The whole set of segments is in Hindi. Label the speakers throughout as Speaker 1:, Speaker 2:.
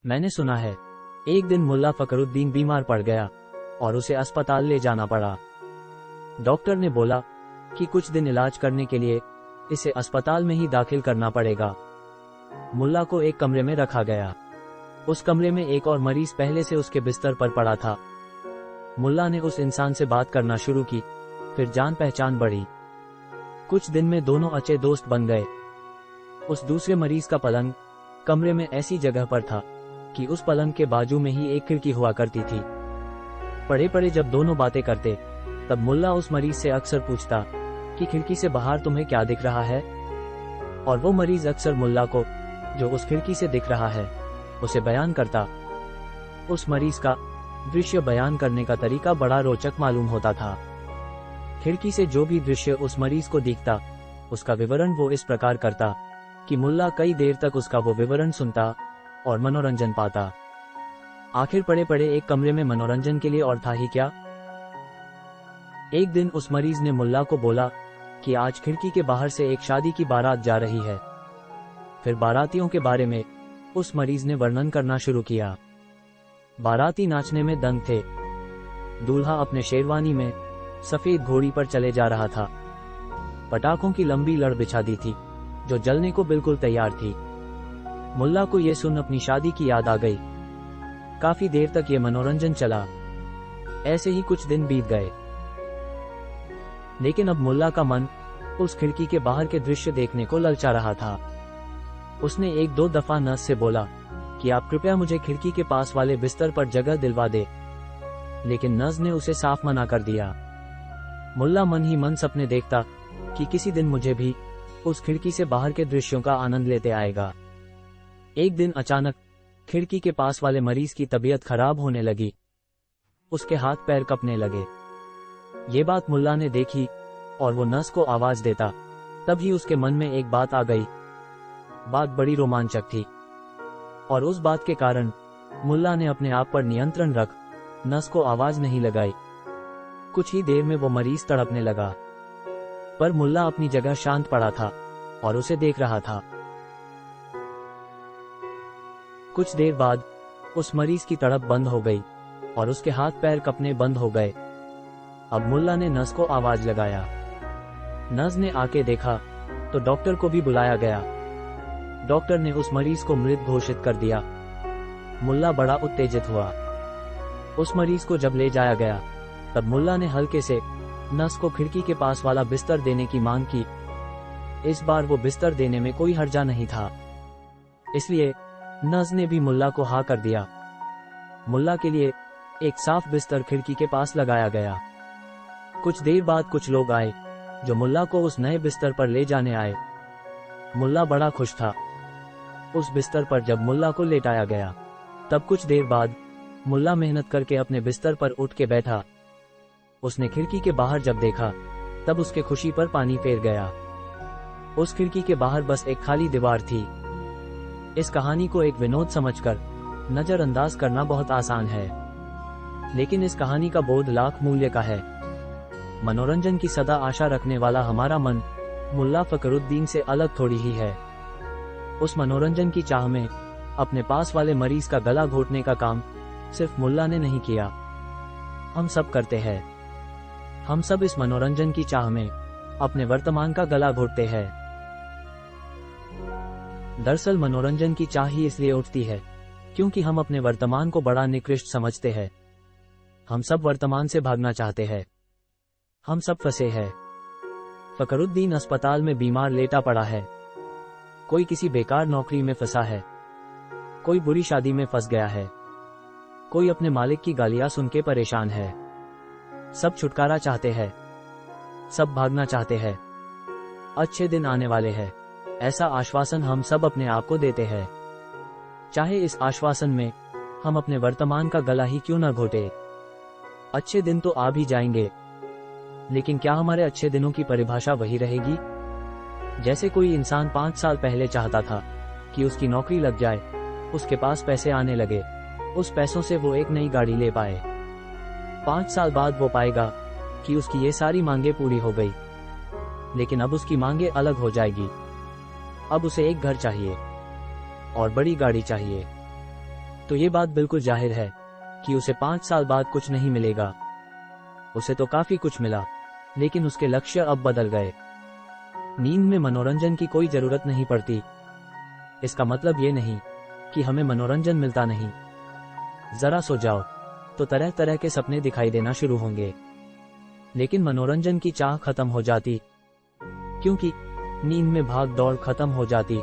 Speaker 1: मैंने सुना है एक दिन मुल्ला फकरुद्दीन बीमार पड़ गया और उसे अस्पताल ले जाना पड़ा। डॉक्टर ने बोला कि कुछ दिन इलाज करने के लिए इसे अस्पताल में ही दाखिल करना पड़ेगा। मुल्ला को एक कमरे में रखा गया। उस कमरे में एक और मरीज पहले से उसके बिस्तर पर पड़ा था। मुल्ला ने उस इंसान से बात करना शुरू की, फिर जान पहचान बढ़ी। कुछ दिन में दोनों अच्छे दोस्त बन गए। उस दूसरे मरीज का पलंग कमरे में ऐसी जगह पर था कि उस पलंग के बाजू में ही एक खिड़की हुआ करती थी। पड़े पड़े जब दोनों बातें करते तब मुल्ला उस मरीज से अक्सर पूछता कि खिड़की से बाहर तुम्हें क्या दिख रहा है, और वो मरीज अक्सर मुल्ला को जो उस खिड़की से दिख रहा है उसे बयान करता। उस मरीज का दृश्य बयान करने का तरीका बड़ा रोचक मालूम होता था। खिड़की से जो भी दृश्य उस मरीज को दिखता उसका विवरण वो इस प्रकार करता कि मुल्ला कई देर तक उसका वो विवरण सुनता और मनोरंजन पाता। आखिर पड़े पड़े एक कमरे में मनोरंजन के लिए और था ही क्या। एक दिन उस मरीज ने मुल्ला को बोला कि आज खिड़की के बाहर से एक शादी की बारात जा रही है। फिर बारातियों के बारे में उस मरीज ने वर्णन करना शुरू किया। बाराती नाचने में दंग थे। दूल्हा अपने शेरवानी में सफेद घोड़ी पर चले जा रहा था। पटाखों की लंबी लड़ बिछा दी थी जो जलने को बिल्कुल तैयार थी। मुल्ला को यह सुन अपनी शादी की याद आ गई। काफी देर तक ये मनोरंजन चला। ऐसे ही कुछ दिन बीत गए, लेकिन अब मुल्ला का मन उस खिड़की के बाहर के दृश्य देखने को ललचा रहा था। उसने एक दो दफा नर्स से बोला कि आप कृपया मुझे खिड़की के पास वाले बिस्तर पर जगह दिलवा दे, लेकिन नर्स ने उसे साफ मना कर दिया। मुल्ला मन ही मन सपने देखता कि किसी दिन मुझे भी उस खिड़की से बाहर के दृश्यों का आनंद लेते आएगा। एक दिन अचानक खिड़की के पास वाले मरीज की तबीयत खराब होने लगी। उसके हाथ पैर कपने लगे। ये बात मुल्ला ने देखी और वो नर्स को आवाज देता। तभी उसके मन में एक बात आ गई। बात बड़ी रोमांचक थी और उस बात के कारण मुल्ला ने अपने आप पर नियंत्रण रख नर्स को आवाज नहीं लगाई। कुछ ही देर में वो मरीज तड़पने लगा, पर मुल्ला अपनी जगह शांत पड़ा था और उसे देख रहा था। कुछ देर बाद उस मरीज की तड़प बंद हो गई और उसके हाथ पैर कपने बंद हो गए। अब मुल्ला ने नर्स को आवाज लगाया। नर्स ने आके देखा तो डॉक्टर को भी बुलाया गया। डॉक्टर ने उस मरीज को मृत घोषित कर दिया। मुल्ला बड़ा उत्तेजित हुआ। उस मरीज को जब ले जाया गया तब मुल्ला ने हल्के से नर्स को खिड़की के पास वाला बिस्तर देने की मांग की। इस बार वो बिस्तर देने में कोई हर्जा नहीं था, इसलिए नर्स ने भी मुल्ला को हाँ कर दिया। मुल्ला के लिए एक साफ बिस्तर खिड़की के पास लगाया गया। कुछ देर बाद कुछ लोग आए जो मुल्ला को उस नए बिस्तर पर ले जाने आए। मुल्ला बड़ा खुश था। उस बिस्तर पर जब मुल्ला को लेटाया गया तब कुछ देर बाद मुल्ला मेहनत करके अपने बिस्तर पर उठ के बैठा। उसने खिड़की के बाहर जब देखा तब उसके खुशी पर पानी फेर गया। उस खिड़की के बाहर बस एक खाली दीवार थी। इस कहानी को एक विनोद समझकर नजरअंदाज करना बहुत आसान है, लेकिन इस कहानी का बोध लाख मूल्य का है। मनोरंजन की सदा आशा रखने वाला हमारा मन मुल्ला फकरुद्दीन से अलग थोड़ी ही है। उस मनोरंजन की चाह में अपने पास वाले मरीज का गला घोटने का काम सिर्फ मुल्ला ने नहीं किया, हम सब करते हैं। हम सब इस मनोरंजन की चाह में अपने वर्तमान का गला घोटते हैं। दरअसल मनोरंजन की चाह ही इसलिए उठती है क्योंकि हम अपने वर्तमान को बड़ा निकृष्ट समझते हैं। हम सब वर्तमान से भागना चाहते हैं। हम सब फंसे हैं। फकरुद्दीन अस्पताल में बीमार लेटा पड़ा है। कोई किसी बेकार नौकरी में फंसा है। कोई बुरी शादी में फंस गया है। कोई अपने मालिक की गालियां सुन के परेशान है। सब छुटकारा चाहते हैं। सब भागना चाहते हैं। अच्छे दिन आने वाले हैं, ऐसा आश्वासन हम सब अपने आप को देते हैं, चाहे इस आश्वासन में हम अपने वर्तमान का गला ही क्यों न घोटे। अच्छे दिन तो आ भी जाएंगे, लेकिन क्या हमारे अच्छे दिनों की परिभाषा वही रहेगी? जैसे कोई इंसान 5 साल पहले चाहता था कि उसकी नौकरी लग जाए, उसके पास पैसे आने लगे, उस पैसों से वो एक नई गाड़ी ले पाए। 5 साल बाद वो पाएगा कि उसकी ये सारी मांगे पूरी हो गई, लेकिन अब उसकी मांगे अलग हो जाएगी। अब उसे एक घर चाहिए और बड़ी गाड़ी चाहिए। तो ये बात बिल्कुल जाहिर है कि उसे 5 साल बाद कुछ नहीं मिलेगा। उसे तो काफी कुछ मिला, लेकिन उसके लक्ष्य अब बदल गए। नींद में मनोरंजन की कोई जरूरत नहीं पड़ती। इसका मतलब ये नहीं कि हमें मनोरंजन मिलता नहीं। जरा सो जाओ तो तरह तरह के सपने दिखाई देना शुरू होंगे, लेकिन मनोरंजन की चाह खत्म हो जाती, क्योंकि नींद में भाग दौड़ खत्म हो जाती,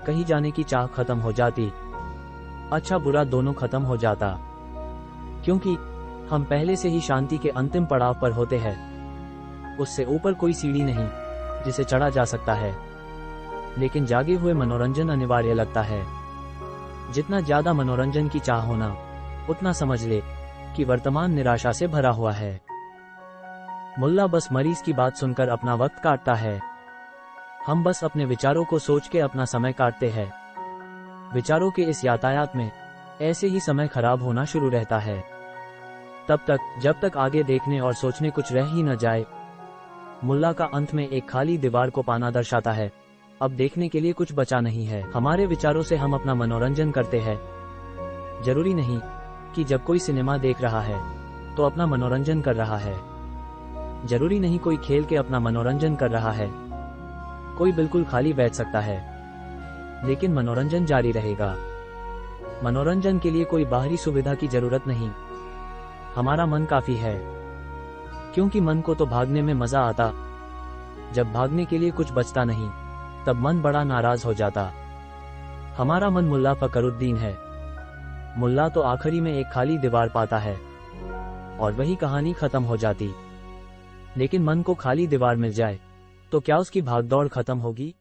Speaker 1: कहीं जाने की चाह खत्म हो जाती, अच्छा बुरा दोनों खत्म हो जाता, क्योंकि हम पहले से ही शांति के अंतिम पड़ाव पर होते हैं। उससे ऊपर कोई सीढ़ी नहीं जिसे चढ़ा जा सकता है, लेकिन जागे हुए मनोरंजन अनिवार्य लगता है। जितना ज्यादा मनोरंजन की चाह होना, उतना समझ ले कि वर्तमान निराशा से भरा हुआ है। मुल्ला बस मरीज की बात सुनकर अपना वक्त काटता है। हम बस अपने विचारों को सोच के अपना समय काटते हैं। विचारों के इस यातायात में ऐसे ही समय खराब होना शुरू रहता है, तब तक जब तक आगे देखने और सोचने कुछ रह ही न जाए। मुल्ला का अंत में एक खाली दीवार को पाना दर्शाता है। अब देखने के लिए कुछ बचा नहीं है। हमारे विचारों से हम अपना मनोरंजन करते हैं। जरूरी नहीं कि जब कोई सिनेमा देख रहा है तो अपना मनोरंजन कर रहा है। जरूरी नहीं कोई खेल के अपना मनोरंजन कर रहा है। कोई बिल्कुल खाली बैठ सकता है, लेकिन मनोरंजन जारी रहेगा। मनोरंजन के लिए कोई बाहरी सुविधा की जरूरत नहीं। हमारा मन काफी है, क्योंकि मन को तो भागने में मजा आता। जब भागने के लिए कुछ बचता नहीं, तब मन बड़ा नाराज हो जाता। हमारा मन मुल्ला फकरुद्दीन है। मुल्ला तो आखिरी में एक खाली दीवार पाता है और वही कहानी खत्म हो जाती। लेकिन मन को खाली दीवार मिल जाए तो क्या उसकी भागदौड़ खत्म होगी?